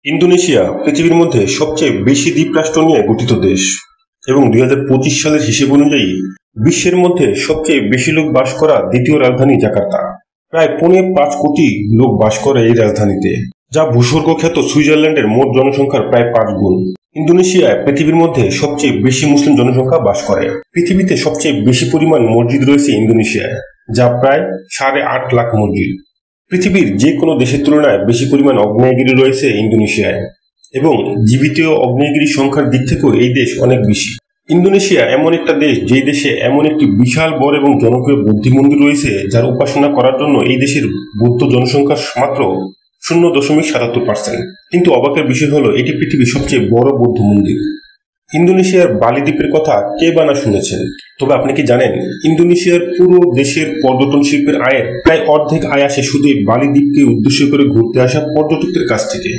Indonesia পৃথিবীর মধ্যে সবচেয়ে বেশি দ্বীপরাষ্ট্র নিয়ে গঠিত দেশ এবং ২০২৫ সালের হিসেব অনুযায়ী বিশ্বের মধ্যে সবচেয়ে বেশি লোক বাস করা দ্বিতীয় রাজধানী জাকার্তা। প্রায় ৫.৫ কোটি লোক বাস করে এই রাজধানীতে, যা ভূস্বর্গ খ্যাত সুইজারল্যান্ডের মোট জনসংখ্যার প্রায় ৫ গুণ। ইন্দোনেশিয়ায় পৃথিবীর মধ্যে সবচেয়ে বেশি মুসলিম জনসংখ্যা বাস করে। পৃথিবীতে সবচেয়ে বেশি পরিমাণ মসজিদ রয়েছে ইন্দোনেশিয়ায়, যা প্রায় ৮.৫ লাখ মসজিদ। পৃথিবীর যে কোনো দেশের তুলনায় বেশি পরিমাণ আগ্নেয়গিরি রয়েছে ইন্দোনেশিয়ায়, এবং জীবিত আগ্নেয়গিরির সংখ্যার দিক থেকেও এই দেশ অনেক বেশি। ইন্দোনেশিয়া এমন একটা দেশ যেই দেশে এমন একটি বিশাল বড় এবং জনপ্রিয় বৌদ্ধ মন্দির রয়েছে, যার উপাসনা করার জন্য এই দেশের বৌদ্ধ জনসংখ্যা মাত্র 0.৭৭%। কিন্তু অবাকের বিষয় হলো, এটি পৃথিবীর সবচেয়ে বড় বৌদ্ধ মন্দির। ইন্দোনেশিয়ার বালি দ্বীপের কথা কে বানা শুনেছেন? তবে আপনি কি জানেন, ইন্দোনেশিয়ার পুরো দেশের পর্যটন শিল্পের আয়ের প্রায় অর্ধেক আয় আসে শুধু এই বালি দ্বীপকে উদ্দেশ্য করে ঘুরতে আসা পর্যটকদের কাছ থেকে।